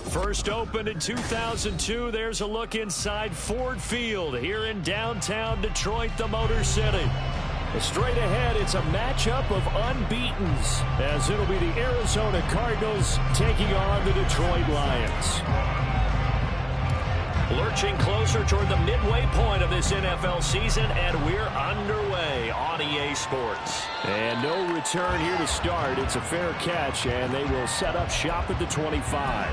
First opened in 2002, there's a look inside Ford Field here in downtown Detroit, the Motor City. Straight ahead, it's a matchup of unbeatens, as it'll be the Arizona Cardinals taking on the Detroit Lions. Lurching closer toward the midway point of this NFL season, and we're underway on EA Sports. And no return here to start. It's a fair catch, and they will set up shop at the 25.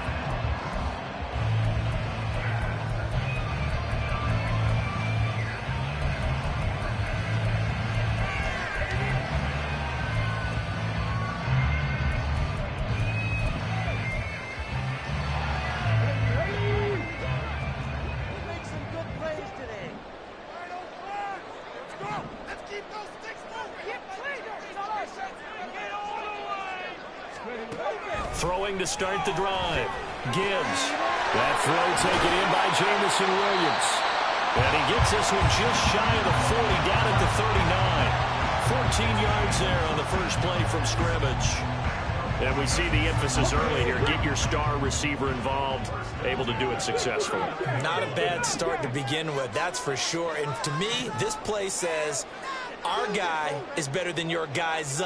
Throwing to start the drive. Gibbs. That throw taken in by Jameson Williams. And he gets this one just shy of the 40, down at the 39. 14 yards there on the first play from scrimmage. And we see the emphasis early here. Get your star receiver involved. Able to do it successfully. Not a bad start to begin with, that's for sure. And to me, this play says, our guy is better than your guys.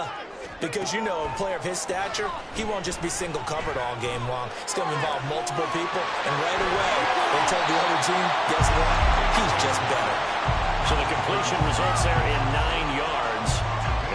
Because, you know, a player of his stature, he won't just be single covered all game long. It's going to involve multiple people, and right away, they told the other team, guess what? He's just better. So the completion results there in 9 yards,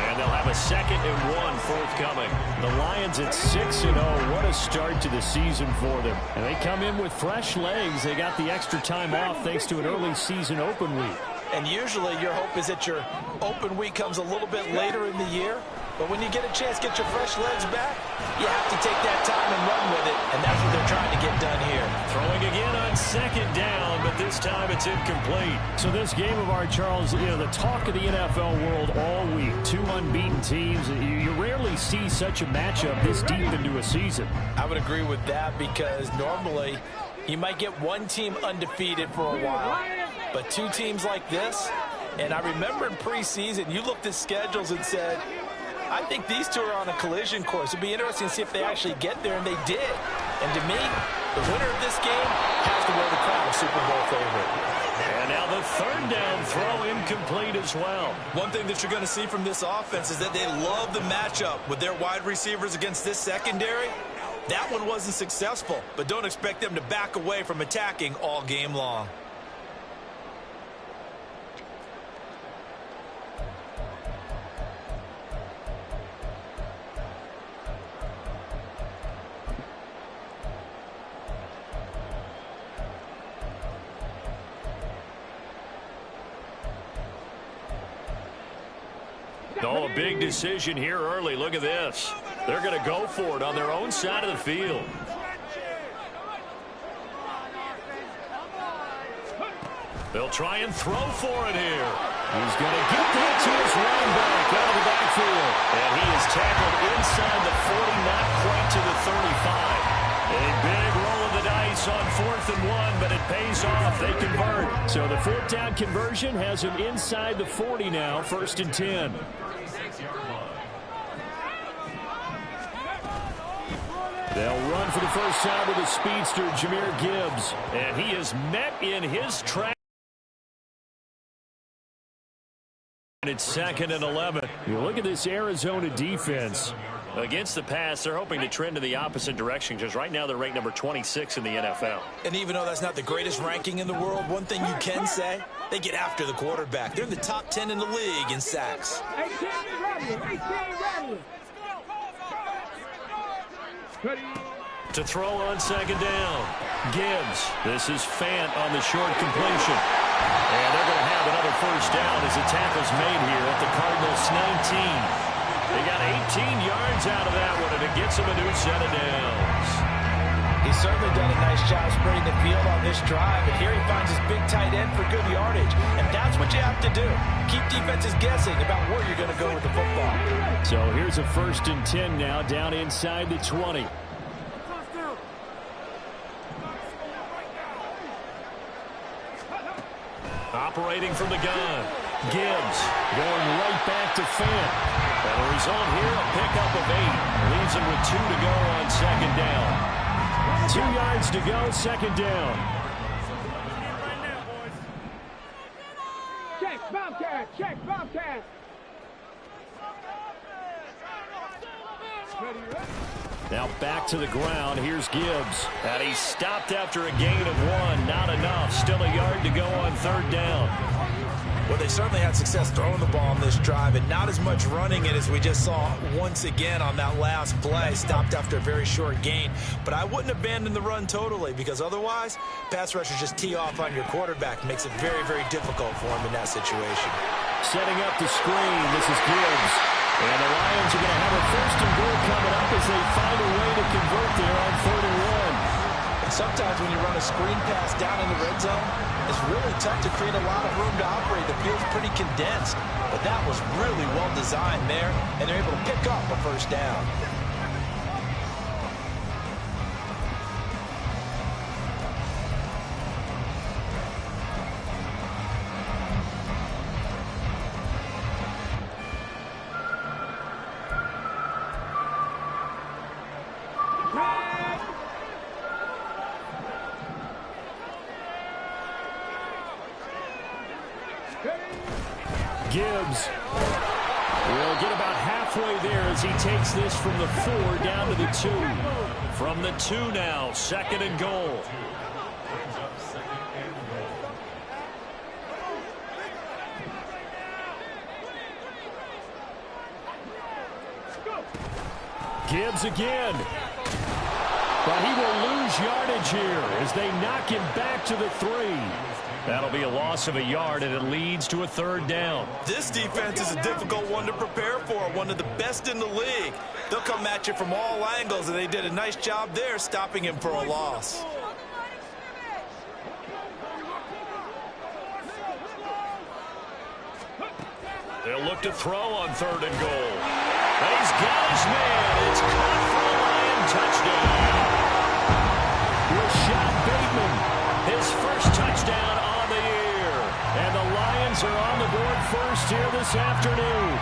and they'll have a 2nd and 1 forthcoming. The Lions at 6-0. What a start to the season for them. And they come in with fresh legs. They got the extra time off thanks to an early season open week. And usually your hope is that your open week comes a little bit later in the year. But when you get a chance to get your fresh legs back, you have to take that time and run with it. And that's what they're trying to get done here. Throwing again on 2nd down, but this time it's incomplete. So this game of art, Charles, you know, the talk of the NFL world all week. 2 unbeaten teams. You rarely see such a matchup this deep into a season. I would agree with that because normally you might get one team undefeated for a while. But 2 teams like this, and I remember in preseason, you looked at schedules and said, I think these 2 are on a collision course. It'd be interesting to see if they actually get there, and they did. And to me, the winner of this game has to wear the crown of Super Bowl favorite. And now the 3rd down throw incomplete as well. One thing that you're going to see from this offense is that they love the matchup with their wide receivers against this secondary. That one wasn't successful, but don't expect them to back away from attacking all game long. Oh, a big decision here early. Look at this. They're going to go for it on their own side of the field. They'll try and throw for it here. He's going to get that to his running back out of the backfield. And he is tackled inside the 40, not quite to the 35. A big roll of the dice on 4th and 1, but it pays off. They convert. So the 4th down conversion has him inside the 40 now, 1st and 10. They'll run for the first time with the speedster, Jahmyr Gibbs. And he is met in his track. It's 2nd and 11. You look at this Arizona defense. Against the pass, they're hoping to trend in the opposite direction because right now they're ranked number 26 in the NFL. And even though that's not the greatest ranking in the world, one thing you can say, they get after the quarterback. They're in the top 10 in the league in sacks. To throw on 2nd down. Gibbs. This is Fant on the short completion. And they're going to have another first down as the tackle's made here at the Cardinals' 19. They got 18 yards out of that one, and it gets them a new set of downs. He's certainly done a nice job spreading the field on this drive, and here he finds his big tight end for good yardage. And that's what you have to do. Keep defenses guessing about where you're going to go with the football. So here's a 1st and 10 now, down inside the 20. Operating from the gun. Gibbs going right back to Fant. And the result here, a pickup of 8. Leaves him with 2 to go on 2nd down. 2 yards to go, second down. Check, Bobcat, check, Bobcat. Now back to the ground. Here's Gibbs. And he stopped after a gain of 1. Not enough. Still a yard to go on third down. Well, they certainly had success throwing the ball on this drive and not as much running it as we just saw once again on that last play. Stopped after a very short gain. But I wouldn't abandon the run totally because otherwise, pass rushers just tee off on your quarterback. Makes it very, very difficult for him in that situation. Setting up the screen. This is Gibbs. And the Lions are going to have a first and goal coming up as they find a way to convert there on 3rd and 1. And sometimes when you run a screen pass down in the red zone, it's really tough to create a lot of room to operate. The field's pretty condensed, but that was really well designed there, and they're able to pick up a first down. Gibbs will get about halfway there as he takes this from the 4 down to the 2. From the 2 now, 2nd and goal. Gibbs again. But he will lose yardage here as they knock him back to the 3. That'll be a loss of a yard, and it leads to a 3rd down. This defense is a difficult one to prepare for, one of the best in the league. They'll come at you from all angles, and they did a nice job there stopping him for a loss. They'll look to throw on 3rd and goal. He's got his man. It's caught for a Lion touchdown. Rashad Bateman, his first touchdown on the year. And the Lions are on the board first here this afternoon.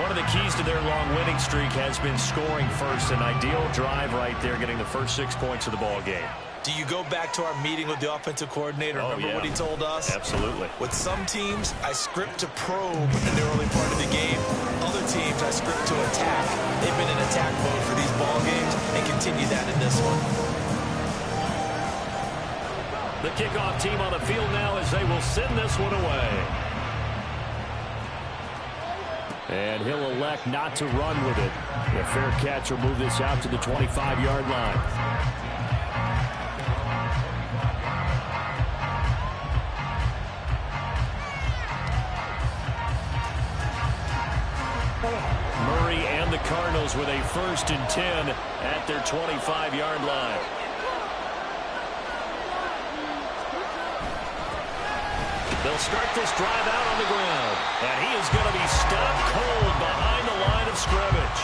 One of the keys to their long winning streak has been scoring first. An ideal drive right there, getting the first 6 points of the ball game. Do you go back to our meeting with the offensive coordinator? Remember what he told us? Absolutely. With some teams, I script to probe in the early part of the game. Other teams, I script to attack. They've been in attack mode for these ball games and continue that in this one. The kickoff team on the field now as they will send this one away. And he'll elect not to run with it. A fair catch will move this out to the 25-yard line. Murray and the Cardinals with a 1st and 10 at their 25-yard line. They'll start this drive out on the ground. And he is going to be stopped cold behind the line of scrimmage.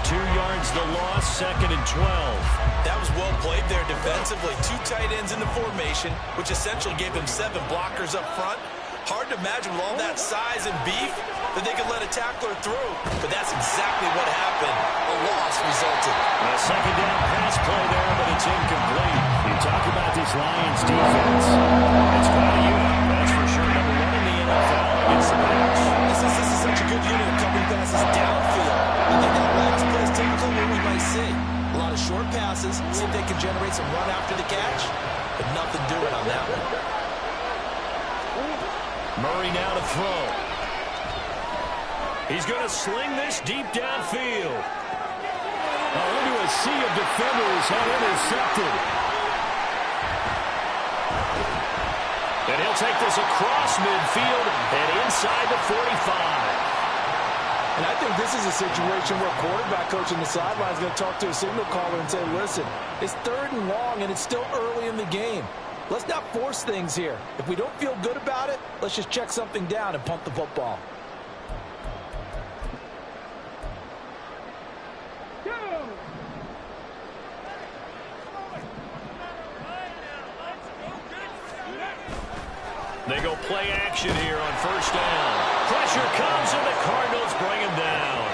2 yards the loss, 2nd and 12. That was well played there defensively. 2 tight ends in the formation, which essentially gave him 7 blockers up front. Hard to imagine with all that size and beef that they could let a tackler through. But that's exactly what happened. A loss resulted. A 2nd down pass play there, but it's incomplete. You talk about this Lions defense. It's quite a unit, that's for sure. Number 1 in the NFL against the pass. This is such a good unit of covering passes downfield. I think that last play is typical of what we might see. A lot of short passes, see if they can generate some run after the catch, but nothing doing on that one. Murray now to throw. He's going to sling this deep downfield. Into a sea of defenders and intercepted. And he'll take this across midfield and inside the 45. And I think this is a situation where quarterback coach on the sideline is going to talk to a signal caller and say, listen, it's 3rd and long and it's still early in the game. Let's not force things here. If we don't feel good about it, let's just check something down and punt the football. They go play action here on 1st down. Pressure comes and the Cardinals bring him down.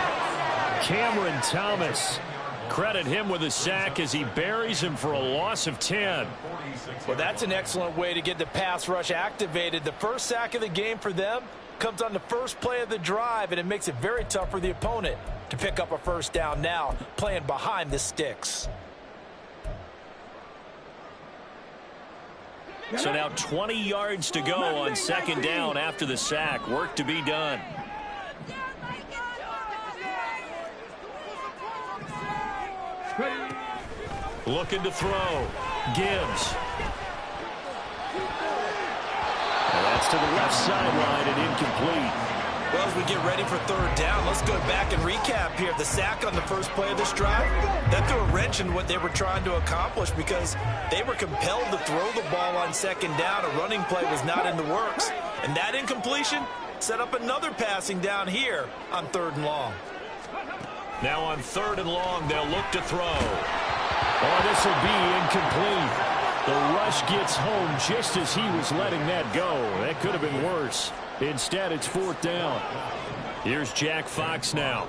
Cameron Thomas Credit him with a sack as he buries him for a loss of 10. Well, that's an excellent way to get the pass rush activated. The first sack of the game for them comes on the first play of the drive, and it makes it very tough for the opponent to pick up a first down now, playing behind the sticks. So now 20 yards to go on second down after the sack. Work to be done. Looking to throw. Gibbs. And that's to the left sideline and incomplete. Well, as we get ready for third down, let's go back and recap here. The sack on the first play of this drive, that threw a wrench in what they were trying to accomplish because they were compelled to throw the ball on second down. A running play was not in the works. And that incompletion set up another passing down here on third and long. Now on third and long, they'll look to throw. Oh, this will be incomplete. The rush gets home just as he was letting that go. That could have been worse. Instead, it's fourth down. Here's Jack Fox now.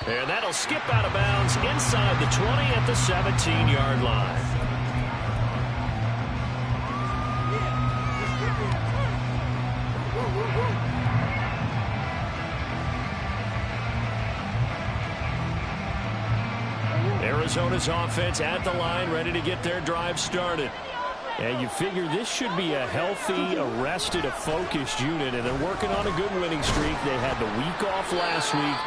And that'll skip out of bounds inside the 20 at the 17-yard line. Arizona's offense at the line, ready to get their drive started. And you figure this should be a healthy, arrested, a focused unit, and they're working on a good winning streak. They had the week off last week.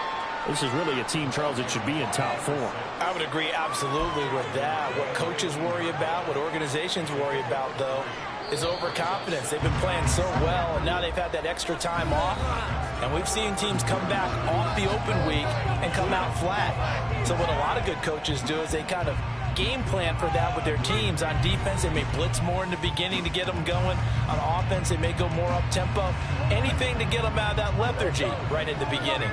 This is really a team, Charles, that should be in top form. I would agree absolutely with that. What coaches worry about, what organizations worry about, though, is overconfidence. They've been playing so well, and now they've had that extra time off. And we've seen teams come back off the open week and come out flat. So what a lot of good coaches do is they kind of game plan for that with their teams. On defense, they may blitz more in the beginning to get them going. On offense, they may go more up-tempo. Anything to get them out of that lethargy right at the beginning.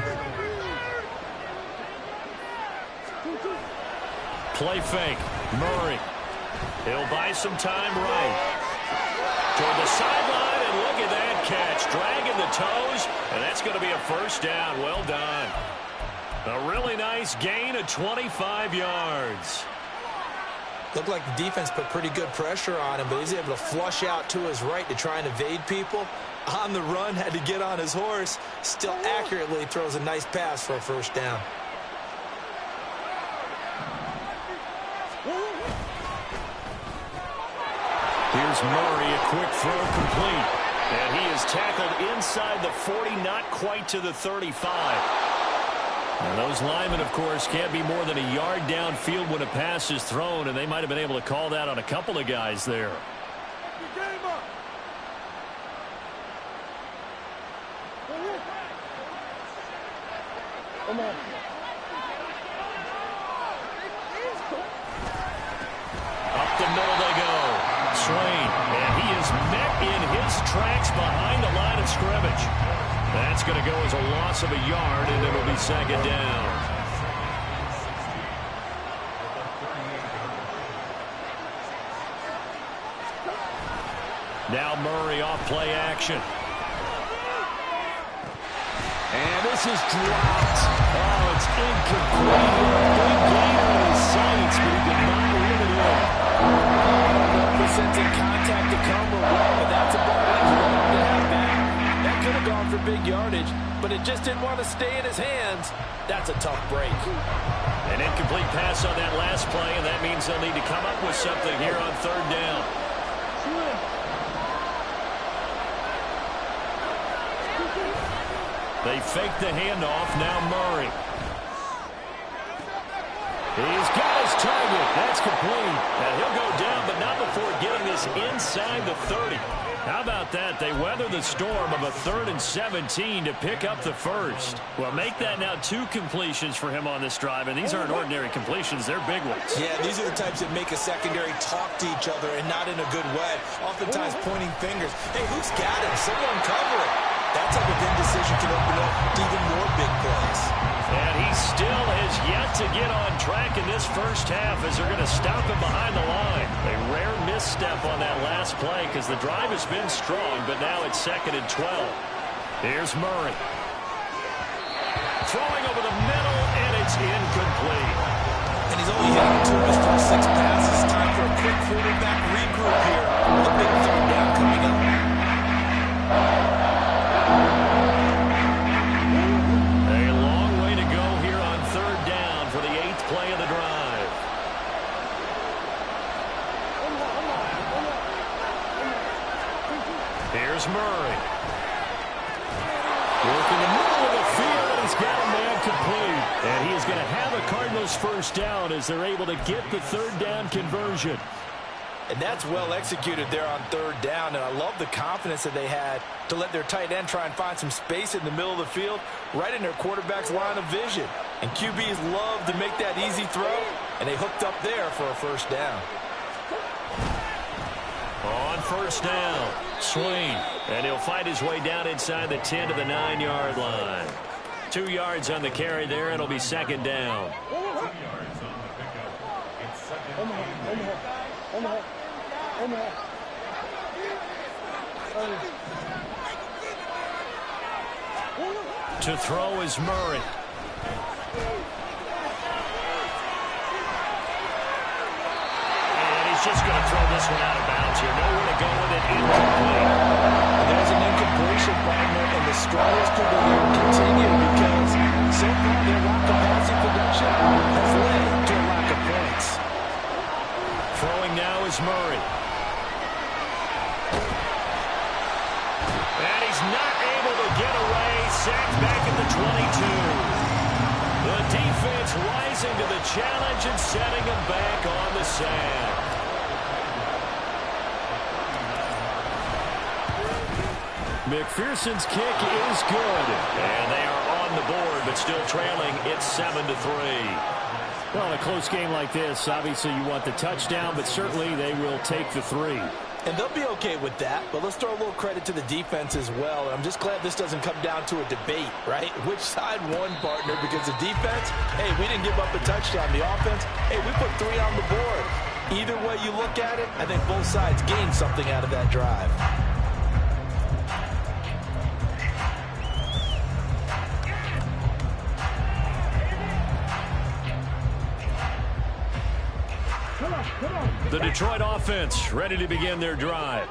Play fake. Murray. He'll buy some time right. Toward the sideline, and look at that catch. Dragging the toes, and that's going to be a first down. Well done. A really nice gain of 25 yards. Looked like the defense put pretty good pressure on him, but he's able to flush out to his right to try and evade people. On the run, had to get on his horse. Still accurately throws a nice pass for a first down. Here's Murray, a quick throw complete. And he is tackled inside the 40, not quite to the 35. And those linemen, of course, can't be more than a yard downfield when a pass is thrown, and they might have been able to call that on a couple of guys there. Come on. Up the middle they go. Swain, and he is met in his tracks behind the line of scrimmage. That's going to go as a loss of a yard, and it'll be second down. Now Murray off play action. And this is dropped. Oh, it's incomplete. Big gain on his sights, but he did not win it in. Representing contact to come away, but that's a ball he's willing to have back. That could have gone for big yardage, but it just didn't want to stay in his hands. That's a tough break. An incomplete pass on that last play, and that means they'll need to come up with something here on third down. They fake the handoff. Now Murray. He's got his target. That's complete. And he'll go down, but not before getting this inside the 30. How about that? They weather the storm of a 3rd and 17 to pick up the first. Well, make that now 2 completions for him on this drive, and these aren't ordinary completions. They're big ones. Yeah, these are the types that make a secondary talk to each other and not in a good way. Oftentimes pointing fingers. Hey, who's got him? Someone cover it. That type of indecision can open up to even more big plays. And he still has yet to get on track in this first half as they're going to stop him behind the line. A rare misstep on that last play because the drive has been strong, but now it's 2nd and 12. Here's Murray. Throwing over the middle, and it's incomplete. And he's only hit 2 of his first 6 passes. Time for a quick quarterback regroup here. The big 3rd down coming up. A long way to go here on 3rd down for the 8th play of the drive. Here's Murray. Working the middle of the field, and he's got a man complete. And he is going to have a Cardinals first down as they're able to get the 3rd down conversion. And that's well executed there on 3rd down. And I love the confidence that they had to let their tight end try and find some space in the middle of the field, right in their quarterback's line of vision. And QBs love to make that easy throw, and they hooked up there for a first down. On 1st down, swing, and he'll fight his way down inside the 10 to the 9-yard line. 2 yards on the carry there. It'll be 2nd down. To throw is Murray. And he's just going to throw this one out of bounds here. Nowhere to go with it. Incomplete. There's an incompletion, partner, and the struggles to the year continue because so far their lack of passing production has led to a lack of points. Throwing now is Murray. And he's not able to get away. Sacked back at the 22. The defense rising to the challenge and setting him back on the sand. McPherson's kick is good. And they are on the board, but still trailing. It's 7-3. Well, a close game like this, obviously you want the touchdown, but certainly they will take the 3. And they'll be okay with that, but let's throw a little credit to the defense as well. And I'm just glad this doesn't come down to a debate, right? Which side won, partner? Because the defense, hey, we didn't give up a touchdown. The offense, hey, we put 3 on the board. Either way you look at it, I think both sides gained something out of that drive. The Detroit offense ready to begin their drive.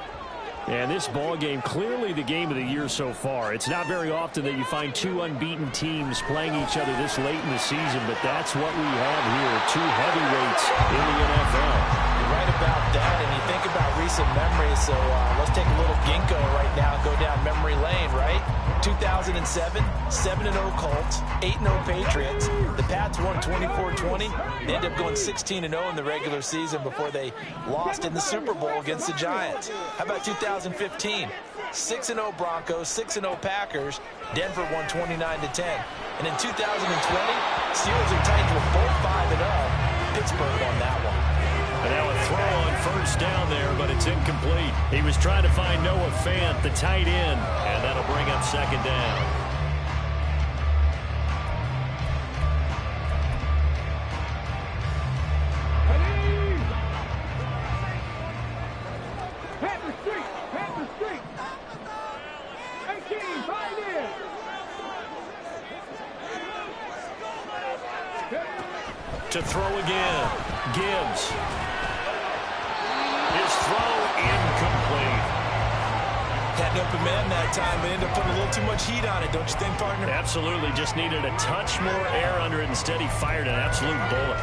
And this ball game, clearly the game of the year so far. It's not very often that you find 2 unbeaten teams playing each other this late in the season, but that's what we have here, 2 heavyweights in the NFL. You're right about that, and you think about recent memories, so let's take a little ginkgo right now and go down memory lane, right? 2007, 7-0 Colts, 8-0 Patriots. The Pats won 24-20. They ended up going 16-0 in the regular season before they lost in the Super Bowl against the Giants. How about 2015? 6-0 Broncos, 6-0 Packers. Denver won 29-10. And in 2020, Steelers and Titans were both 5-0. Pittsburgh won that one. And now a throw on 1st down there, but it's incomplete. He was trying to find Noah Fant, the tight end, and that'll bring up 2nd down. To throw again, Gibbs. His throw incomplete. Had an open man that time, but ended up putting a little too much heat on it, don't you think, partner? Absolutely, just needed a touch more air under it. Instead, he fired an absolute bullet.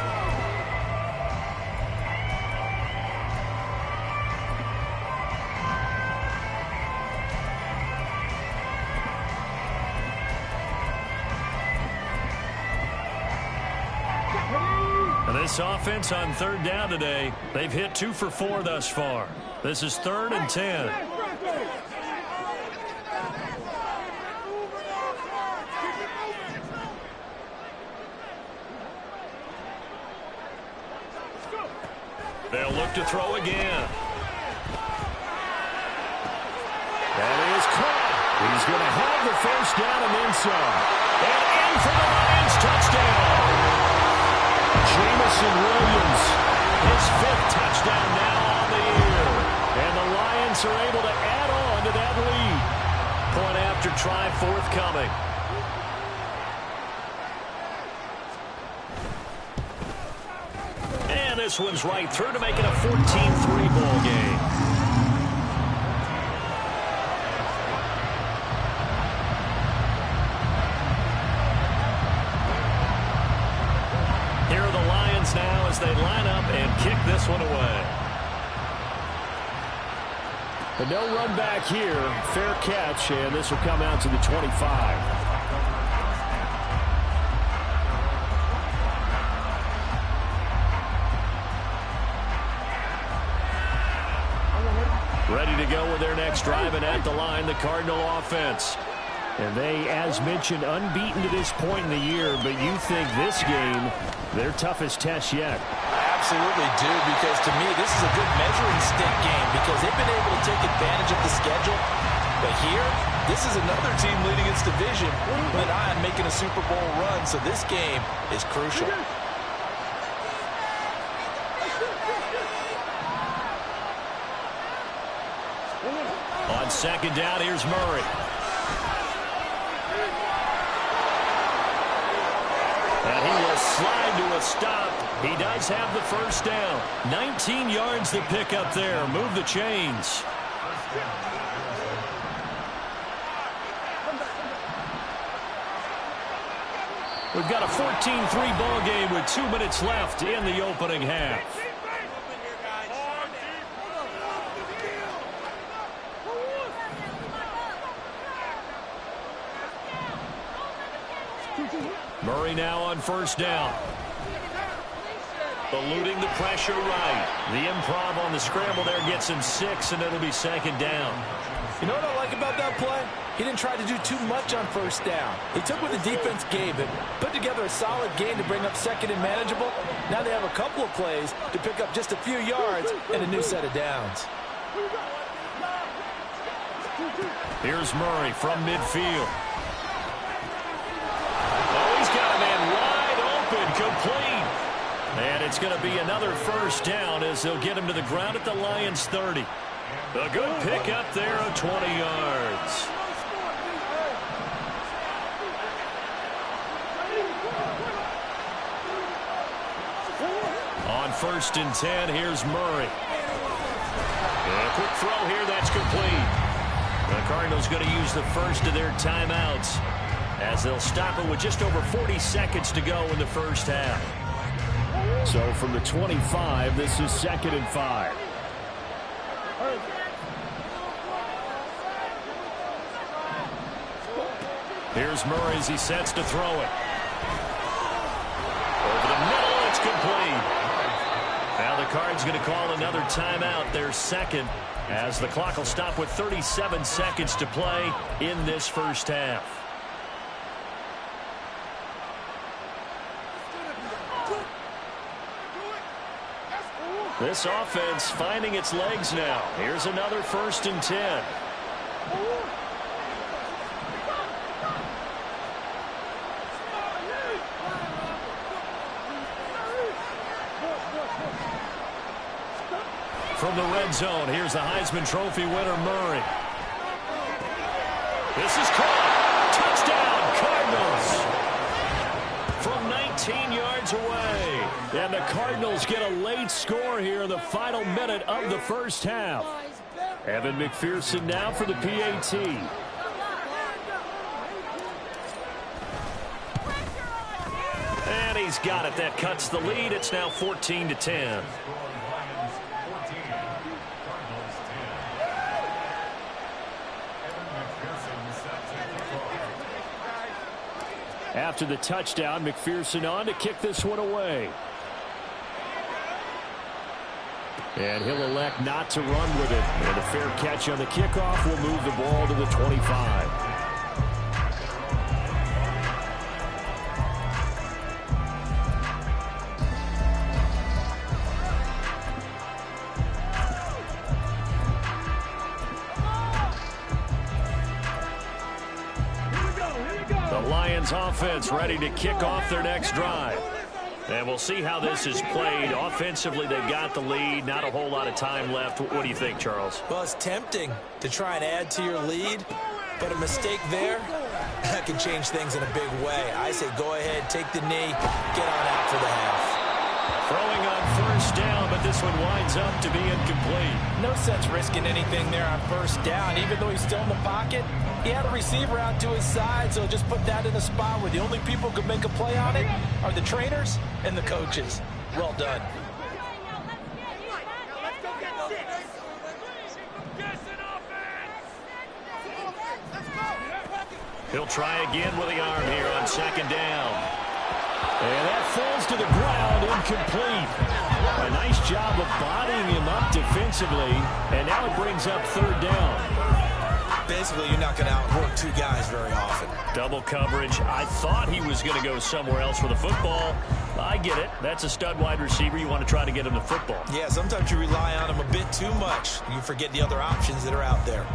This offense on 3rd down today, they've hit 2 for 4 thus far. This is 3rd and 10. They'll look to throw again. That is caught. He's going to have the first down and then some. And in for the Lions touchdown. Jameson Williams. His 5th touchdown now on the year. And the Lions are able to add on to that lead. Point after try forthcoming. And this one's right through to make it a 14-3 ball game. Here are the Lions now as they line up and kick this one away. But no run back here. Fair catch, and this will come out to the 25. Ready to go with their next drive, and at the line, the Cardinal offense. And they, as mentioned, unbeaten to this point in the year, but you think this game, their toughest test yet. I absolutely do, because to me, this is a good measuring stick game because they've been able to take advantage of the schedule. But here, this is another team leading its division with an eye on making a Super Bowl run, so this game is crucial. On second down, here's Murray. And he will slide to a stop. He does have the first down. 19 yards to pick up there. Move the chains. We've got a 14-3 ball game with 2 minutes left in the opening half. Murray now on first down. Eluding the pressure right. The improv on the scramble there gets him 6, and it'll be second down. You know what I like about that play? He didn't try to do too much on first down. He took what the defense gave him, put together a solid game to bring up second and manageable. Now they have a couple of plays to pick up just a few yards and a new set of downs. Here's Murray from midfield. He's got a man wide open, complete. And it's going to be another first down as they'll get him to the ground at the Lions' 30. A good pick up there of 20 yards. On first and 10, here's Murray. And a quick throw here, that's complete. The Cardinals going to use the first of their timeouts, as they'll stop it with just over 40 seconds to go in the first half. So from the 25, this is 2nd and 5. Here's Murray as he sets to throw it. Over the middle, it's complete. Now the Cards going to call another timeout, their second, as the clock will stop with 37 seconds to play in this first half. This offense finding its legs now. Here's another 1st and 10. From the red zone, here's the Heisman Trophy winner, Murray. This is caught. Touchdown, Cardinals. From 19 yards away. And the Cardinals get a late score here in the final minute of the first half. Evan McPherson now for the PAT. And he's got it. That cuts the lead. It's now 14-10. After the touchdown, McPherson on to kick this one away. And he'll elect not to run with it. And a fair catch on the kickoff will move the ball to the 25. The Lions offense ready to kick off their next drive. And we'll see how this is played. Offensively, they've got the lead. Not a whole lot of time left. What do you think, Charles? Well, it's tempting to try and add to your lead, but a mistake there, that can change things in a big way. I say go ahead, take the knee, get on out for the half. Throwing on first down, but this one winds up to be incomplete. No sense risking anything there on first down. Even though he's still in the pocket, he had a receiver out to his side, so just put that in a spot where the only people who can make a play on it are the trainers and the coaches. Well done. He'll try again with the arm here on second down. And that falls to the ground, incomplete. A nice job of bodying him up defensively, and now it brings up third down. Basically, you're not going to outwork two guys very often. Double coverage. I thought he was going to go somewhere else for the football. I get it. That's a stud wide receiver. You want to try to get him the football. Yeah, sometimes you rely on him a bit too much. You forget the other options that are out there.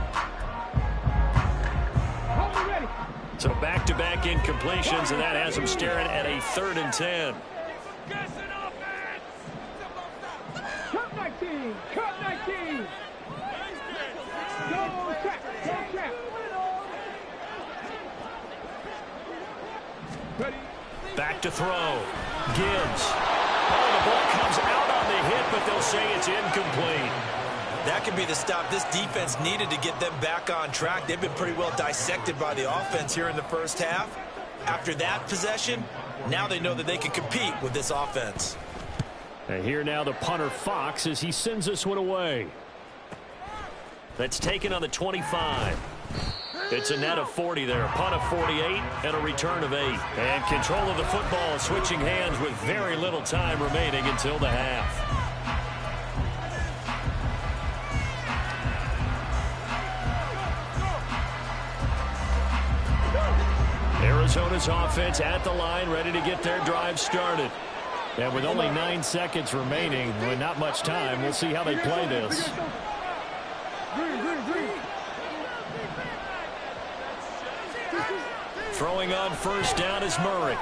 So back-to-back incompletions, and that has him staring at a 3rd and 10. Cut 19! Cut 19! Go check! Go check! Ready? Back to throw. Gibbs. Oh, the ball comes out on the hit, but they'll say it's incomplete. That could be the stop this defense needed to get them back on track. They've been pretty well dissected by the offense here in the first half. After that possession, now they know that they can compete with this offense. And here now the punter Fox as he sends this one away. That's taken on the 25. It's a net of 40 there. Punt of 48 and a return of 8. And control of the football switching hands with very little time remaining until the half. Arizona's offense at the line, ready to get their drive started. And with only 9 seconds remaining, with not much time, we'll see how they play this. Throwing on first down is Murray.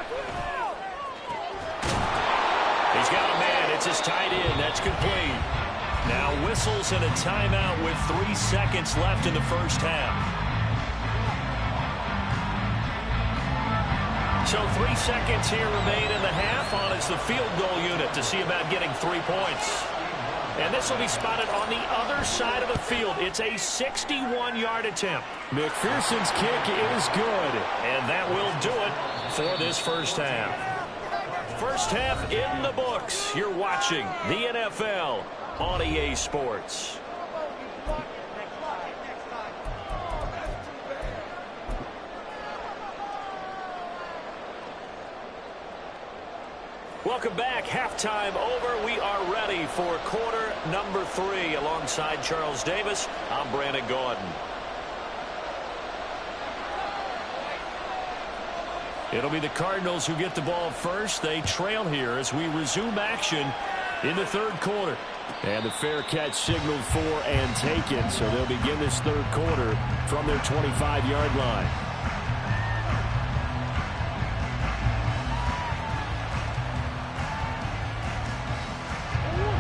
He's got a man. It's his tight end. That's complete. Now whistles and a timeout with 3 seconds left in the first half. So 3 seconds here remain in the half. On is the field goal unit to see about getting 3 points. And this will be spotted on the other side of the field. It's a 61-yard attempt. McPherson's kick is good. And that will do it for this first half. First half in the books. You're watching the NFL on EA Sports. Welcome back. Halftime over. We are ready for quarter number 3. Alongside Charles Davis, I'm Brandon Gaudin. It'll be the Cardinals who get the ball first. They trail here as we resume action in the third quarter. And the fair catch signaled for and taken, so they'll begin this third quarter from their 25-yard line.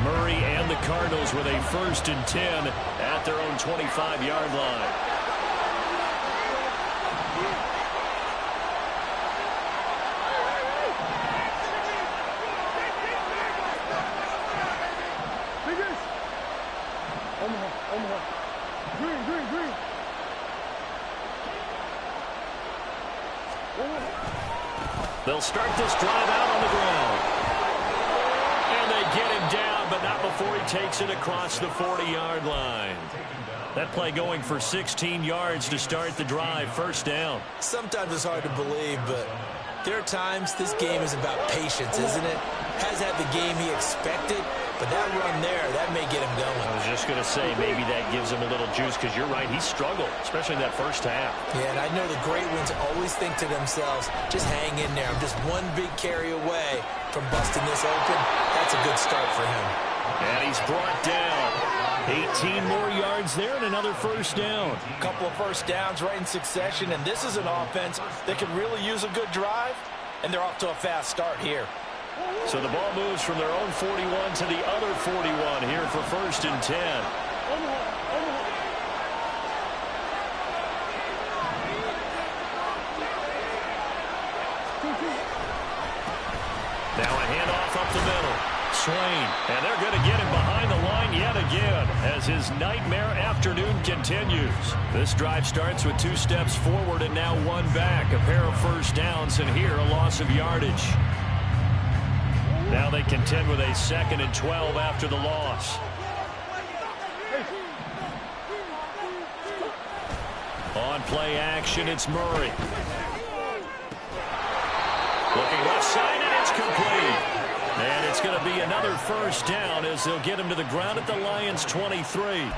Murray and the Cardinals with a 1st and 10 at their own 25-yard line. They'll start this drive out on the ground. And they get him down, but not before he takes it across the 40-yard line. That play going for 16 yards to start the drive. First down. Sometimes it's hard to believe, but there are times this game is about patience, isn't it? Has had the game he expected, but that run there, that may get him going. I was just going to say, maybe that gives him a little juice, because you're right, he struggled, especially in that first half. Yeah, and I know the great ones always think to themselves, just hang in there. I'm just one big carry away from busting this open. That's a good start for him. And he's brought down. 18 more yards there and another first down. A couple of first downs right in succession, and this is an offense that could really use a good drive, and they're off to a fast start here. So the ball moves from their own 41 to the other 41 here for 1st and 10. Now a handoff up the middle. Swain, and they're going to get him behind the line yet again as his nightmare afternoon continues. This drive starts with 2 steps forward and now 1 back. A pair of first downs, and here a loss of yardage. Now they contend with a 2nd and 12 after the loss. On play action, it's Murray. Looking left side, and it's complete. And it's going to be another first down as they'll get him to the ground at the Lions' 23.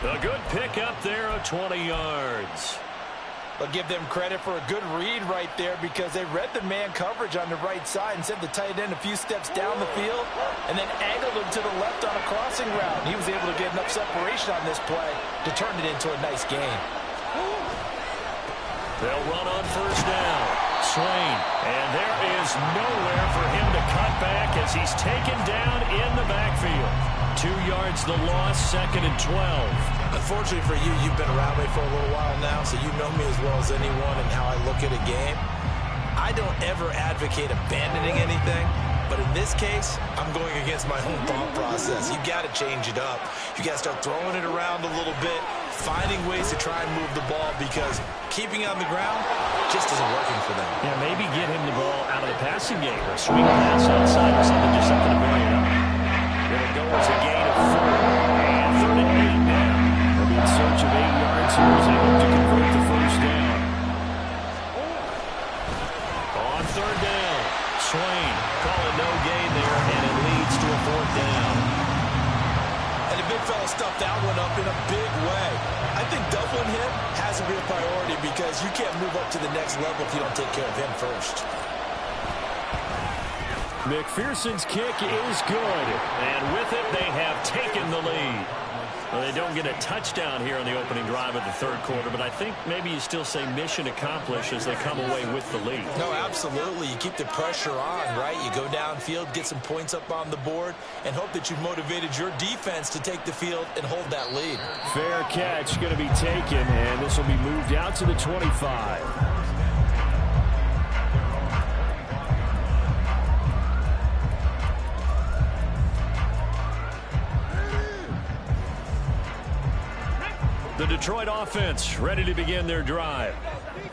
A good pickup there of 20 yards. I'll give them credit for a good read right there because they read the man coverage on the right side and sent the tight end a few steps down the field and then angled him to the left on a crossing route. And he was able to get enough separation on this play to turn it into a nice gain. They'll run on first down. Swain, and there is nowhere for him to cut back as he's taken down in the backfield. 2 yards the loss, 2nd and 12. Unfortunately for you, you've been around me for a little while now, so you know me as well as anyone and how I look at a game. I don't ever advocate abandoning anything, but in this case, I'm going against my own thought process. You got to change it up. You got to start throwing it around a little bit, finding ways to try and move the ball because keeping it on the ground just isn't working for them. Yeah, maybe get him the ball out of the passing game or swing pass outside or something, just something to vary it up. It'll go as a gain of 4. And 3rd and 8 now. They'll be in search of 8 yards here as they hope to convert the first down. On 3rd down, Swain calling no gain there, and it leads to a 4th down. And the big fella stuffed that one up in a big way. I think doubling him has to be a priority because you can't move up to the next level if you don't take care of him first. McPherson's kick is good, and with it, they have taken the lead. Well, they don't get a touchdown here on the opening drive of the 3rd quarter, but I think maybe you still say mission accomplished as they come away with the lead. No, absolutely. You keep the pressure on, right? You go downfield, get some points up on the board, and hope that you've motivated your defense to take the field and hold that lead. Fair catch going to be taken, and this will be moved out to the 25. The Detroit offense ready to begin their drive.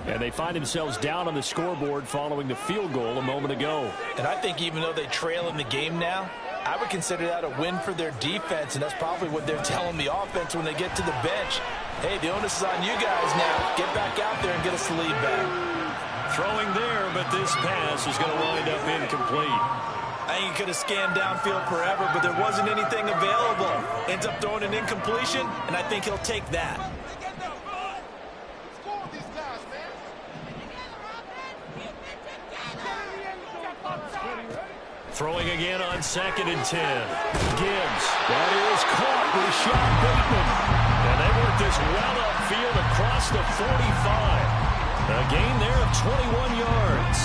And they find themselves down on the scoreboard following the field goal a moment ago. And I think even though they trail in the game now, I would consider that a win for their defense, and that's probably what they're telling the offense when they get to the bench. Hey, the onus is on you guys now. Get back out there and get us the lead back. Throwing there, but this pass is going to wind up incomplete. I think he could have scanned downfield forever, but there wasn't anything available. Ends up throwing an incompletion, and I think he'll take that. Throwing again on 2nd and 10. Gibbs. That is caught. Rashad Bateman. And they work this well upfield across the 45. A gain there of 21 yards.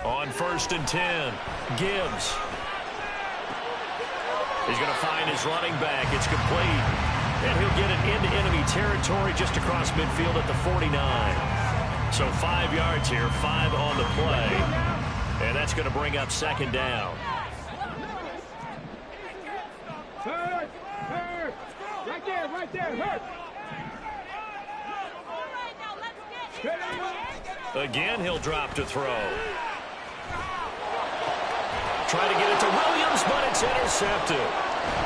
On 1st and 10, Gibbs. He's going to find his running back. It's complete. And he'll get it into enemy territory just across midfield at the 49. So 5 yards here, 5 on the play. And that's going to bring up 2nd down. Hurt! Hurt! Right there, hurt! Again, he'll drop to throw. Try to get it to Williams, but it's intercepted.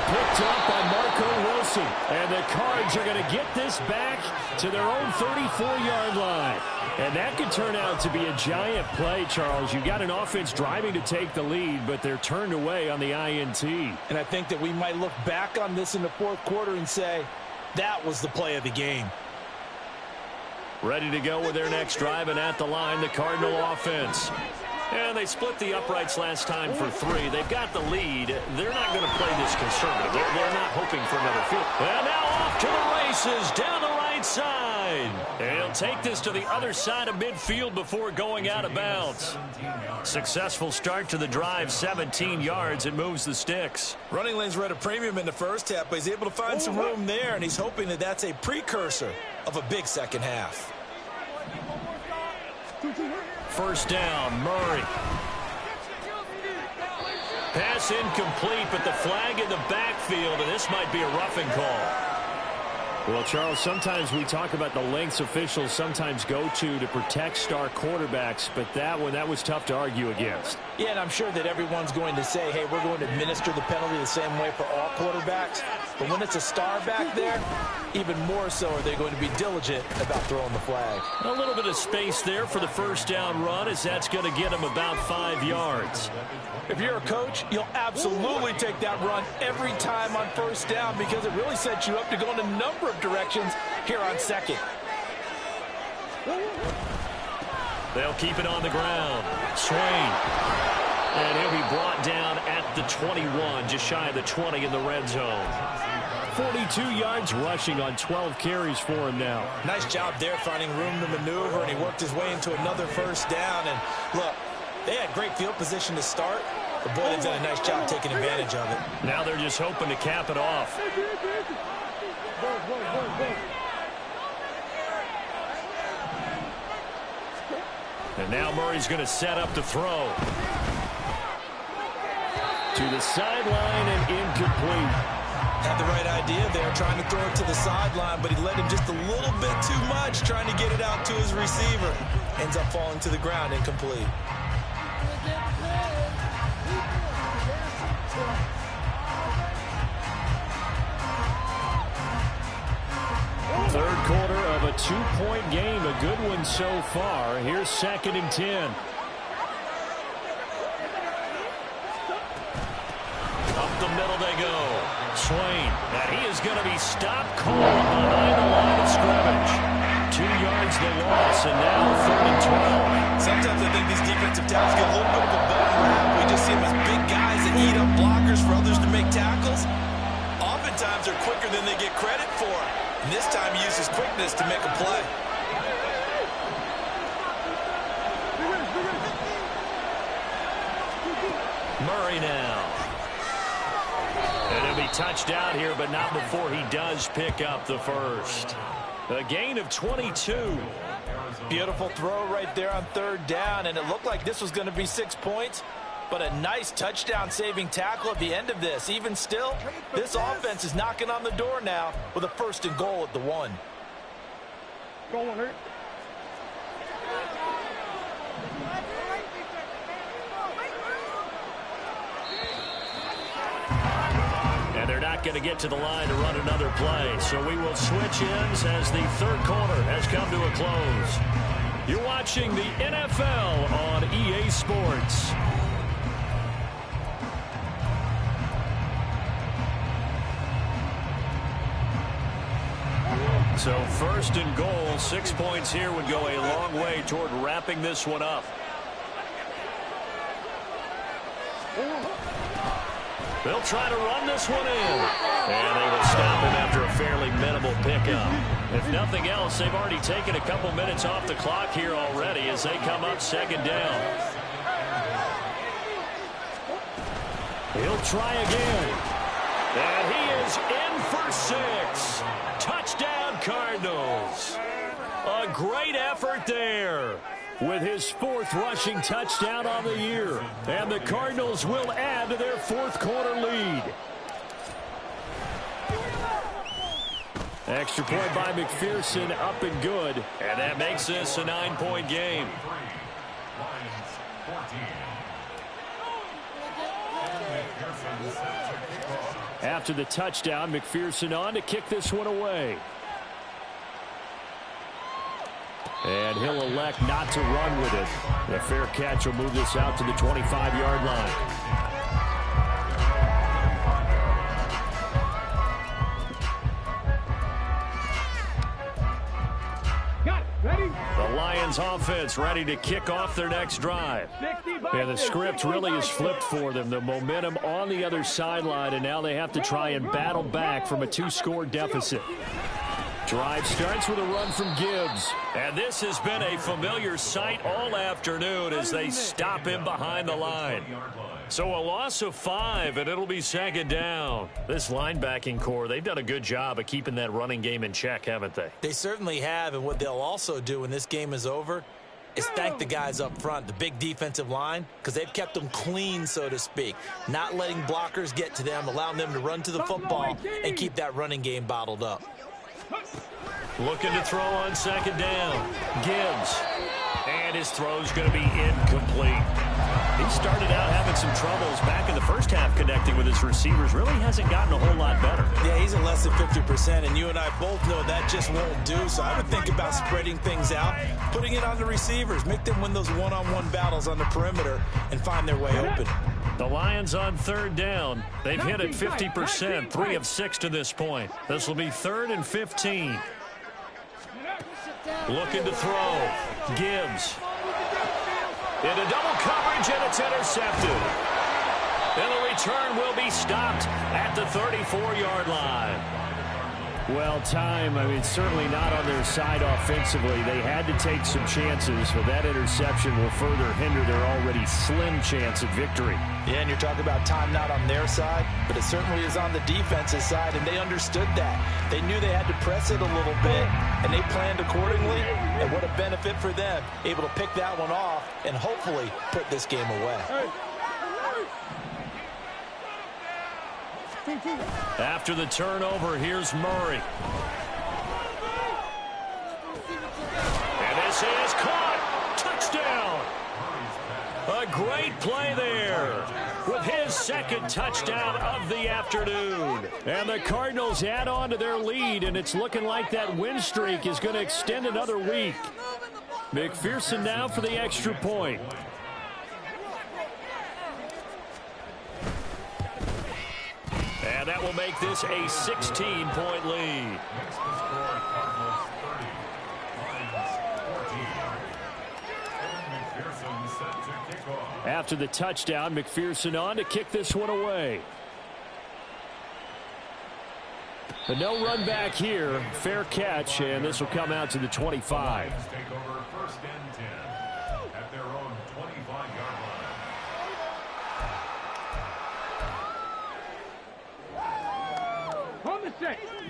Picked up by Marco Wilson. And the Cards are going to get this back to their own 34-yard line. And that could turn out to be a giant play, Charles. You've got an offense driving to take the lead, but they're turned away on the INT. And I think that we might look back on this in the 4th quarter and say, that was the play of the game. Ready to go with their next drive, and at the line, the Cardinal offense. And they split the uprights last time for 3. They've got the lead. They're not going to play this conservative. They're not hoping for another field. And now off to the races down the right side. inside. And he'll take this to the other side of midfield before going out of bounds. Successful start to the drive, 17 yards. It moves the sticks. Running lanes were at a premium in the first half, but he's able to find some room there, and he's hoping that that's a precursor of a big second half. First down, Murray. Pass incomplete, but the flag in the backfield, and this might be a roughing call. Well, Charles, sometimes we talk about the lengths officials sometimes go to protect star quarterbacks, but that was tough to argue against. Yeah, and I'm sure that everyone's going to say, hey, we're going to administer the penalty the same way for all quarterbacks. But when it's a star back there, even more so are they going to be diligent about throwing the flag. A little bit of space there for the first down run, as that's going to get him about 5 yards. If you're a coach, you'll absolutely take that run every time on first down because it really sets you up to go in a number of directions here on second. They'll keep it on the ground. Swain. And he'll be brought down at the 21, just shy of the 20 in the red zone. 42 yards rushing on 12 carries for him now. Nice job there finding room to maneuver, and he worked his way into another first down. And look, they had great field position to start, but boy, they've done a nice job taking advantage of it. Now they're just hoping to cap it off. And now Murray's going to set up to throw. To the sideline and incomplete. Had the right idea there, trying to throw it to the sideline, but he led him just a little bit too much, trying to get it out to his receiver. Ends up falling to the ground, incomplete. Third quarter of a two-point game, a good one so far. Here's 2nd and 10. Up the middle they go. Swain, and he is going to be stopped cold behind the line of scrimmage. 2 yards the loss, and now 3rd and 12. Sometimes I think these defensive tackles get a little bit of a bum rap. We just see them as big guys that eat up blockers for others to make tackles. Oftentimes they're quicker than they get credit for. And this time he uses quickness to make a play. Murray now. And he'll be touched out here, but not before he does pick up the first. A gain of 22. Beautiful throw right there on 3rd down, and it looked like this was going to be 6 points. But a nice touchdown-saving tackle at the end of this. Even still, this offense is knocking on the door now with a 1st and goal at the 1. Go on, Hurt. And they're not going to get to the line to run another play. So we will switch ends as the 3rd quarter has come to a close. You're watching the NFL on EA Sports. So 1st and goal, 6 points here would go a long way toward wrapping this one up. They'll try to run this one in. And they will stop him after a fairly minimal pickup. If nothing else, they've already taken a couple minutes off the clock here already as they come up 2nd down. He'll try again. And he is in for 6. Touchdown, Cardinals. A great effort there with his 4th rushing touchdown on the year. And the Cardinals will add to their 4th quarter lead. Extra point by McPherson, up and good. And that makes this a 9-point game. After the touchdown, McPherson on to kick this one away. And he'll elect not to run with it. A fair catch will move this out to the 25-yard line. The Lions offense ready to kick off their next drive. And the script really is flipped for them. The momentum on the other sideline, and now they have to try and battle back from a 2-score deficit. Drive starts with a run from Gibbs. And this has been a familiar sight all afternoon as they stop him behind the line. So a loss of 5, and it'll be second down. This linebacking core, they've done a good job of keeping that running game in check, haven't they? They certainly have, and what they'll also do when this game is over is thank the guys up front, the big defensive line, because they've kept them clean, so to speak, not letting blockers get to them, allowing them to run to the football and keep that running game bottled up. Looking to throw on second down. Gibbs. And his throw's going to be incomplete. He started out having some troubles back in the first half connecting with his receivers. Really hasn't gotten a whole lot better. Yeah, he's at less than 50%, and you and I both know that just won't do. So I would think about spreading things out, putting it on the receivers, make them win those one-on-one battles on the perimeter and find their way open. The Lions on third down. They've hit it 50%, 3 of 6 to this point. This will be 3rd and 15. Looking to throw. Gibbs. Into double coverage, and it's intercepted. And the return will be stopped at the 34-yard line. Well, time, certainly not on their side offensively. They had to take some chances, but that interception will further hinder their already slim chance at victory. Yeah, and you're talking about time not on their side, but it certainly is on the defensive side, and they understood that. They knew they had to press it a little bit, and they planned accordingly, and what a benefit for them, able to pick that one off and hopefully put this game away. After the turnover, here's Murray. And this is caught. Touchdown. A great play there with his second touchdown of the afternoon. And the Cardinals add on to their lead, and it's looking like that win streak is going to extend another week. McPherson now for the extra point. And that will make this a 16-point lead. After the touchdown, McPherson on to kick this one away. But no run back here. Fair catch, and this will come out to the 25.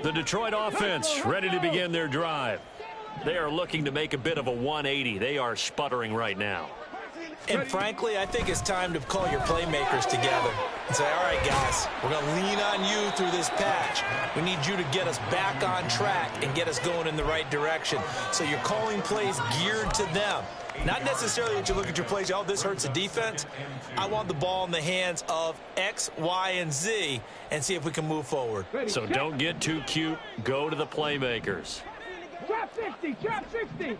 The Detroit offense ready to begin their drive. They are looking to make a bit of a 180. They are sputtering right now. And frankly, I think it's time to call your playmakers together and say, all right, guys, we're going to lean on you through this patch. We need you to get us back on track and get us going in the right direction. So you're calling plays geared to them. Not necessarily that you look at your plays, oh, this hurts the defense. I want the ball in the hands of X, Y, and Z and see if we can move forward. So don't get too cute. Go to the playmakers. Trap 60, trap 60.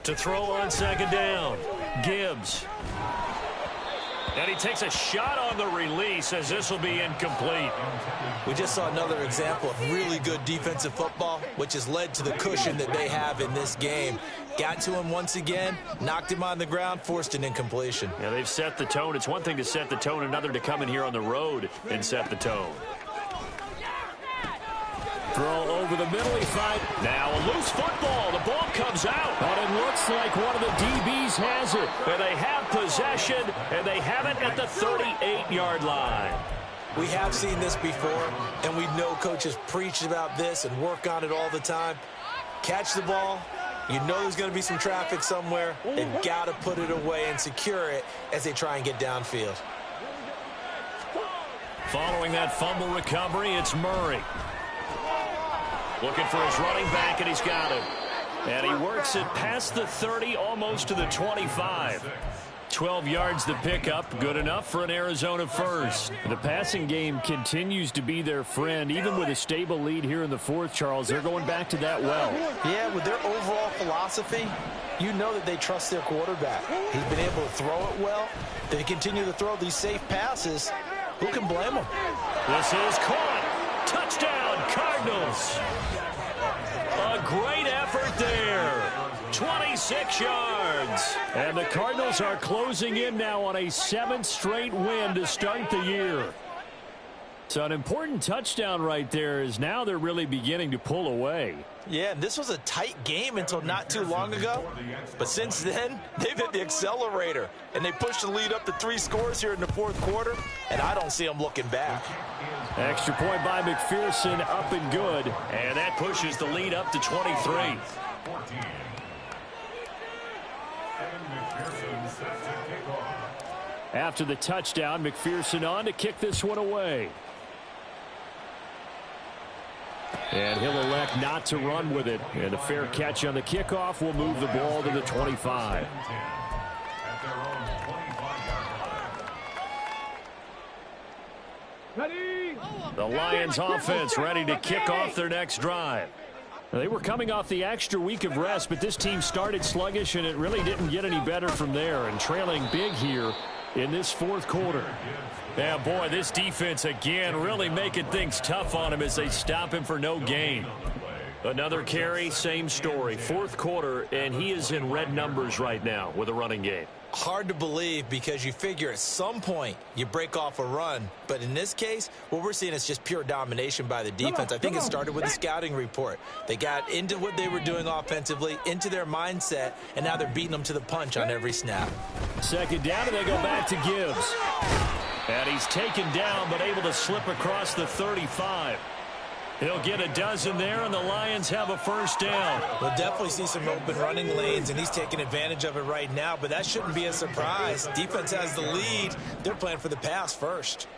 To throw on second down, Gibbs. And he takes a shot on the release as this will be incomplete. We just saw another example of really good defensive football, which has led to the cushion that they have in this game. Got to him once again, knocked him on the ground, forced an incompletion. Yeah, they've set the tone. It's one thing to set the tone, another to come in here on the road and set the tone. Throw over the middle, he finds. Now a loose football. The ball comes out. But it looks like one of the DBs has it. And they have possession, and they have it at the 38-yard line. We have seen this before, and we know coaches preach about this and work on it all the time. Catch the ball. You know there's going to be some traffic somewhere. They've got to put it away and secure it as they try and get downfield. Following that fumble recovery, it's Murray. Looking for his running back, and he's got him. And he works it past the 30, almost to the 25. 12 yards to pick up, good enough for an Arizona first. The passing game continues to be their friend, even with a stable lead here in the fourth, Charles. They're going back to that well. Yeah, with their overall philosophy, you know that they trust their quarterback. He's been able to throw it well. They continue to throw these safe passes. Who can blame them? This is caught. Touchdown, Cardinals. A great effort there. 26 yards. And the Cardinals are closing in now on a 7th straight win to start the year. So an important touchdown right there is now they're really beginning to pull away. Yeah, this was a tight game until not too long ago. But since then, they've hit the accelerator. And they pushed the lead up to 3 scores here in the fourth quarter. And I don't see them looking back. Extra point by McPherson, up and good. And that pushes the lead up to 23. After the touchdown, McPherson on to kick this one away. And he'll elect not to run with it. And a fair catch on the kickoff will move the ball to the 25. Ready? The Lions offense ready to kick off their next drive. They were coming off the extra week of rest, but this team started sluggish, and it really didn't get any better from there. And trailing big here in this fourth quarter. Yeah, boy, this defense again really making things tough on him as they stop him for no gain. Another carry, same story. Fourth quarter, and he is in red numbers right now with a running game. Hard to believe because you figure at some point you break off a run. But in this case, what we're seeing is just pure domination by the defense. I think it started with the scouting report. They got into what they were doing offensively, into their mindset, and now they're beating them to the punch on every snap. Second down, and they go back to Gibbs. And he's taken down, but able to slip across the 35. He'll get a dozen there, and the Lions have a first down. We'll definitely see some open running lanes, and he's taking advantage of it right now, but that shouldn't be a surprise. Defense has the lead. They're playing for the pass first.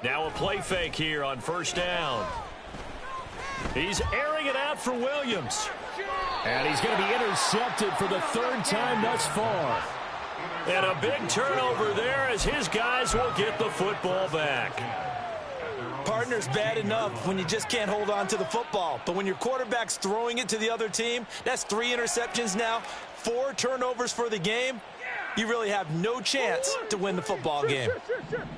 Now a play fake here on first down. He's airing it out for Williams. And he's going to be intercepted for the third time thus far. And a big turnover there as his guys will get the football back. Partner's bad enough when you just can't hold on to the football. But when your quarterback's throwing it to the other team, that's 3 interceptions now, 4 turnovers for the game. You really have no chance to win the football game.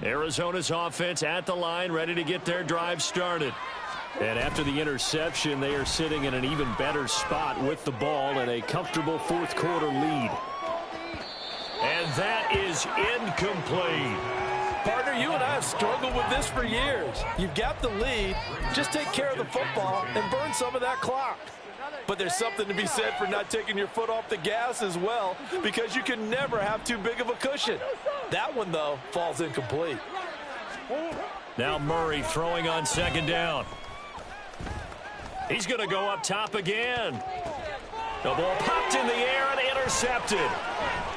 Arizona's offense at the line, ready to get their drive started. And after the interception, they are sitting in an even better spot with the ball and a comfortable fourth quarter lead. And that is incomplete. Partner, you and I have struggled with this for years. You've got the lead. Just take care of the football and burn some of that clock. But there's something to be said for not taking your foot off the gas as well, because you can never have too big of a cushion. That one, though, falls incomplete. Now Murray throwing on second down. He's going to go up top again. The ball popped in the air and intercepted.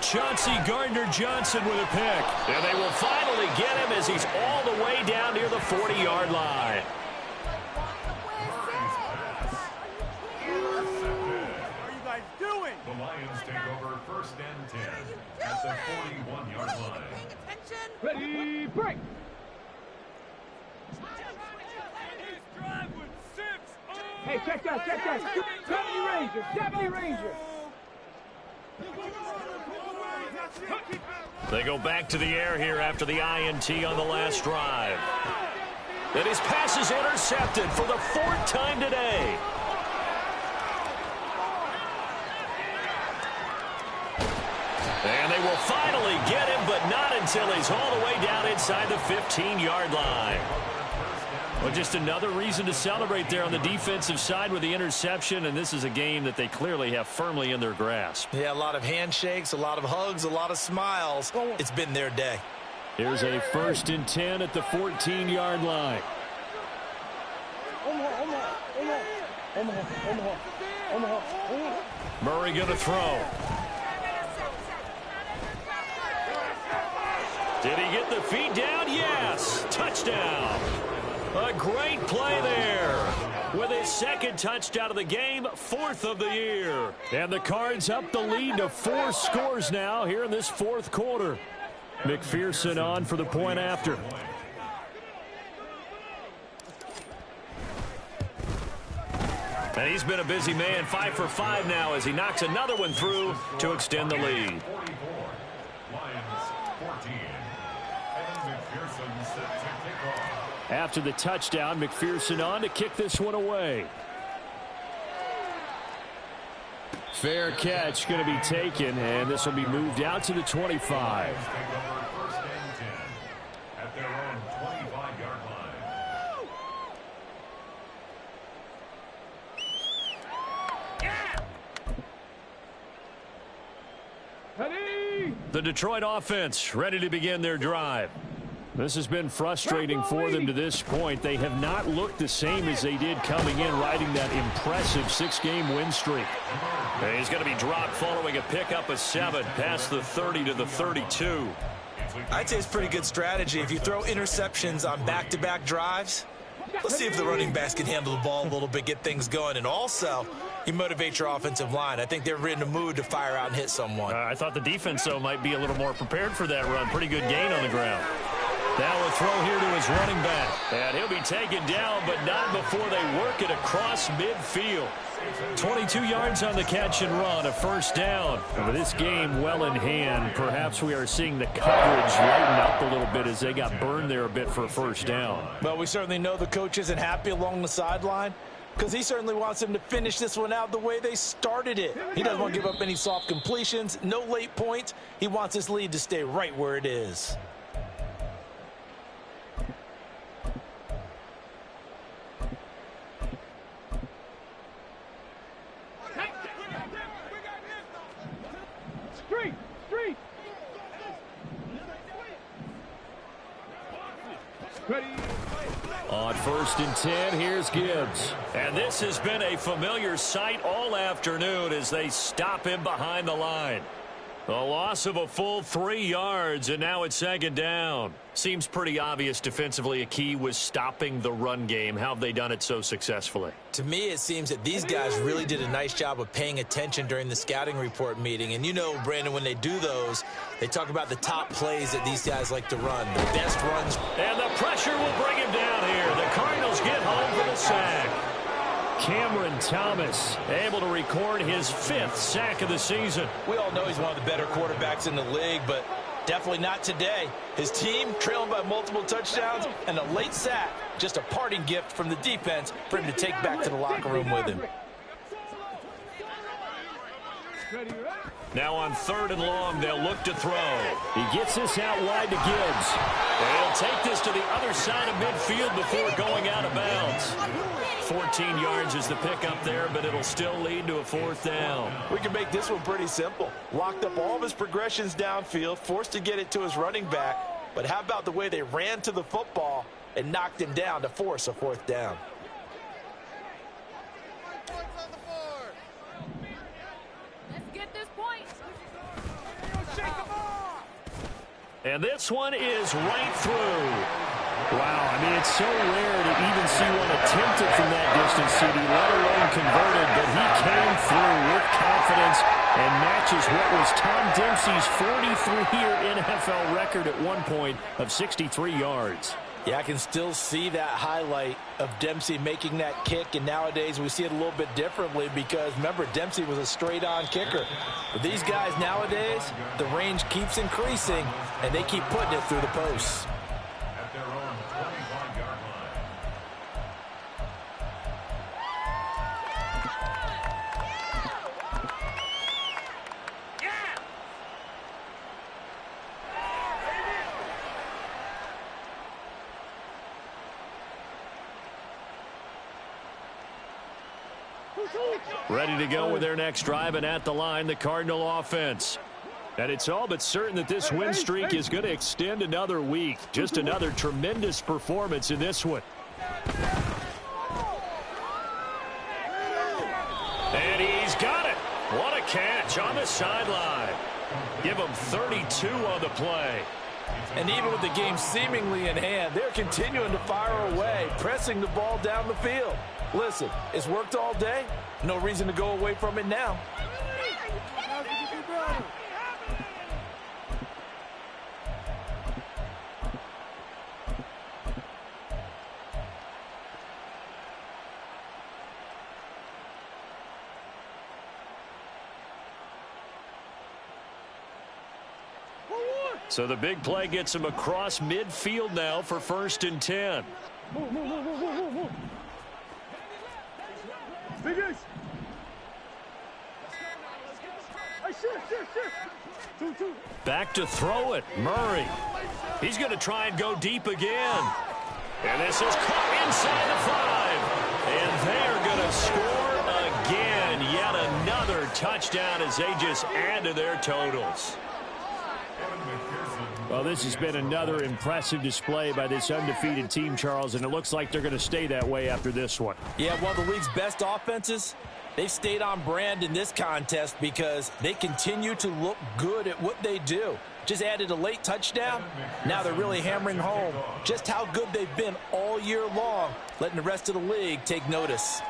Chauncey Gardner-Johnson with a pick. And they will finally get him as he's all the way down near the 40-yard line. What are you guys doing? The Lions take over first and 10 at the 41-yard line. Ready, break. Hey, check that, check that. 70 Ranger. They go back to the air here after the INT on the last drive. And his pass is intercepted for the 4th time today. And they will finally get him, but not until he's all the way down inside the 15-yard line. Well, just another reason to celebrate there on the defensive side with the interception, and this is a game that they clearly have firmly in their grasp. Yeah, a lot of handshakes, a lot of hugs, a lot of smiles. It's been their day. Here's a 1st and 10 at the 14-yard line. Murray going to throw. Did he get the feet down? Yes. Touchdown. A great play there. With his 2nd touchdown of the game, 4th of the year. And the Cards up the lead to 4 scores now here in this 4th quarter. McPherson on for the point after. And he's been a busy man, 5 for 5 now as he knocks another one through to extend the lead. After the touchdown, McPherson on to kick this one away. Fair catch going to be taken, and this will be moved out to the 25. their own 25-yard line. The Detroit offense ready to begin their drive. This has been frustrating for them to this point. They have not looked the same as they did coming in, riding that impressive 6-game win streak. And he's going to be dropped following a pickup of 7 past the 30 to the 32. I'd say it's pretty good strategy. If you throw interceptions on back-to-back drives, let's see if the running backs can handle the ball a little bit, get things going. And also, you motivate your offensive line. I think they're in the mood to fire out and hit someone. I thought the defense, though, might be a little more prepared for that run. Pretty good gain on the ground. Now a throw here to his running back. And he'll be taken down, but not before they work it across midfield. 22 yards on the catch and run, a first down. And with this game well in hand, perhaps we are seeing the coverage lighten up a little bit as they got burned there a bit for a first down. Well, we certainly know the coach isn't happy along the sideline because he certainly wants them to finish this one out the way they started it. He doesn't want to give up any soft completions, no late points. He wants his lead to stay right where it is. On 1st and 10, here's Gibbs. And this has been a familiar sight all afternoon as they stop him behind the line. A loss of a full 3 yards, and now it's 2nd down. Seems pretty obvious defensively a key was stopping the run game. How have they done it so successfully? To me, it seems that these guys really did a nice job of paying attention during the scouting report meeting. And you know, Brandon, when they do those, they talk about the top plays that these guys like to run, the best runs. And the pressure will bring him down here. The Cardinals get home for the sack. Cameron Thomas able to record his 5th sack of the season. We all know he's one of the better quarterbacks in the league, but definitely not today. His team trailing by multiple touchdowns and a late sack. Just a parting gift from the defense for him to take back to the locker room with him. Now on 3rd and long, they'll look to throw. He gets this out wide to Gibbs. They'll take this to the other side of midfield before going out of bounds. 14 yards is the pickup there, but it'll still lead to a 4th down. We can make this one pretty simple. Locked up all of his progressions downfield, forced to get it to his running back. But how about the way they ran to the football and knocked him down to force a 4th down? And this one is right through. Wow, I mean, it's so rare to even see one attempted from that distance, CD, let alone converted, but he came through with confidence and matches what was Tom Dempsey's 43-year NFL record at one point of 63 yards. Yeah, I can still see that highlight of Dempsey making that kick, and nowadays we see it a little bit differently because, remember, Dempsey was a straight-on kicker. But these guys nowadays, the range keeps increasing, and they keep putting it through the posts. At their own 25-yard line. Ready to go with their next drive, and at the line, the Cardinal offense. And it's all but certain that this win streak is going to extend another week. Just another tremendous performance in this one. And he's got it. What a catch on the sideline. Give him 32 on the play. And even with the game seemingly in hand, they're continuing to fire away, pressing the ball down the field. Listen, it's worked all day. No reason to go away from it now. So the big play gets him across midfield now for 1st and 10. Back to throw it, Murray. He's going to try and go deep again. And this is caught inside the 5. And they're going to score again. Yet another touchdown as they just add to their totals. Well, this has been another impressive display by this undefeated team, Charles, and it looks like they're going to stay that way after this one. Yeah, one of the league's best offenses. They've stayed on brand in this contest because they continue to look good at what they do. Just added a late touchdown. Now they're really hammering home just how good they've been all year long, letting the rest of the league take notice.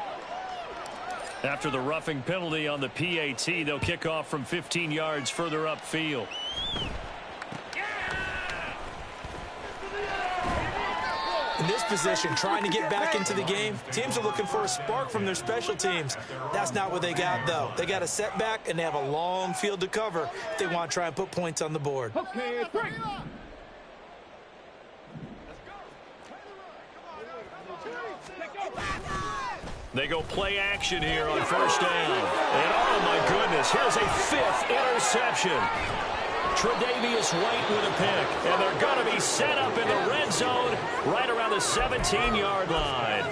After the roughing penalty on the PAT, they'll kick off from 15 yards further upfield. In this position, trying to get back into the game, teams are looking for a spark from their special teams. That's not what they got, though. They got a setback, and they have a long field to cover if they want to try and put points on the board. Okay, break. They go play action here on first down. And oh my goodness, here's a 5th interception. Tre'Davious White with a pick. And they're going to be set up in the red zone right around the 17-yard line.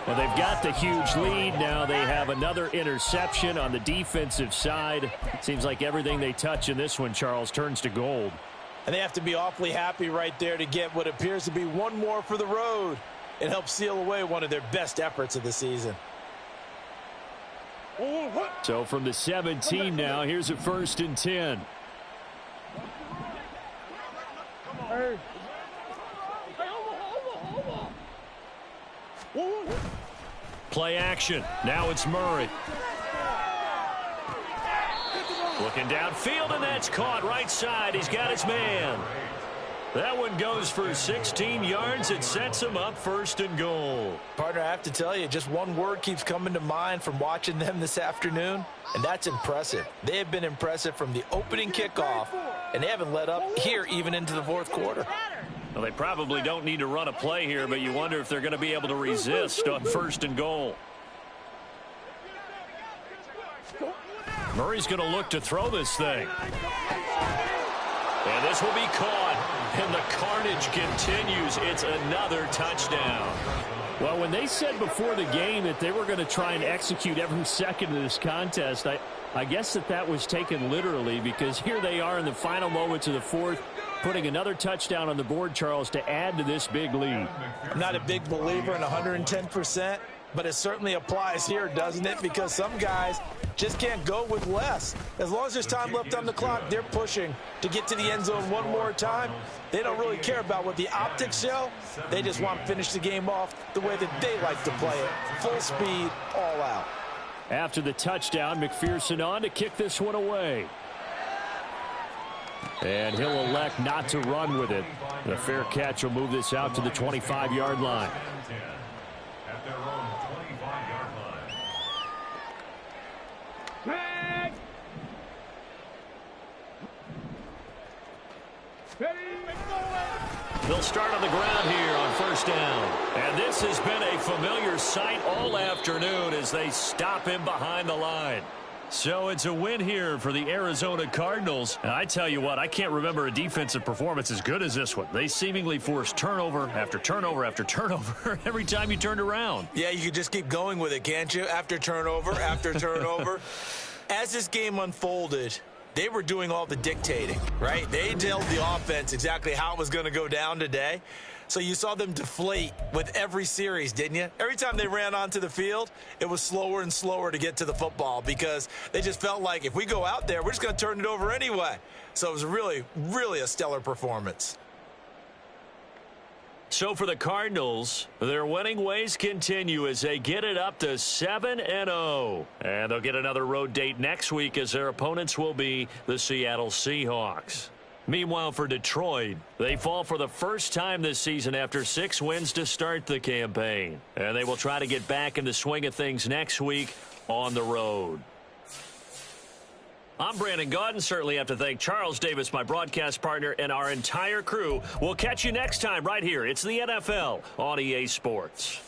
Well, they've got the huge lead. Now they have another interception on the defensive side. It seems like everything they touch in this one, Charles, turns to gold. And they have to be awfully happy right there to get what appears to be one more for the road. It helps seal away one of their best efforts of the season. So from the 17 now, here's a 1st and 10. Play action. Now it's Murray. Looking downfield, and that's caught right side. He's got his man. That one goes for 16 yards. It sets him up 1st and goal. Partner, I have to tell you, just one word keeps coming to mind from watching them this afternoon, and that's impressive. They have been impressive from the opening kickoff, and they haven't let up here even into the 4th quarter. Well, they probably don't need to run a play here, but you wonder if they're going to be able to resist on 1st and goal. Murray's going to look to throw this thing. And this will be caught. And the carnage continues. It's another touchdown. Well, when they said before the game that they were going to try and execute every second of this contest, I guess that was taken literally, because here they are in the final moments of the 4th, putting another touchdown on the board, Charles, to add to this big lead. I'm not a big believer in 110%, but it certainly applies here, doesn't it? Because some guys just can't go with less. As long as there's time left on the clock, they're pushing to get to the end zone one more time. They don't really care about what the optics show. They just want to finish the game off the way that they like to play it. Full speed, all out. After the touchdown, McPherson on to kick this one away. And he'll elect not to run with it. The fair catch will move this out to the 25-yard line. At their own 25-yard line. Tag. They'll start on the ground here on 1st down. And this has been a familiar sight all afternoon as they stop him behind the line. So it's a win here for the Arizona Cardinals. And I tell you what, I can't remember a defensive performance as good as this one. They seemingly forced turnover after turnover after turnover every time you turned around. Yeah, you could just keep going with it, can't you? After turnover, after turnover. As this game unfolded, they were doing all the dictating, right? They told the offense exactly how it was going to go down today. So you saw them deflate with every series, didn't you? Every time they ran onto the field, it was slower and slower to get to the football because they just felt like if we go out there, we're just going to turn it over anyway. So it was really, really a stellar performance. So for the Cardinals, their winning ways continue as they get it up to 7-0. And they'll get another road date next week as their opponents will be the Seattle Seahawks. Meanwhile, for Detroit, they fall for the first time this season after 6 wins to start the campaign. And they will try to get back in the swing of things next week on the road. I'm Brandon Gaudin. Certainly have to thank Charles Davis, my broadcast partner, and our entire crew. We'll catch you next time right here. It's the NFL on EA Sports.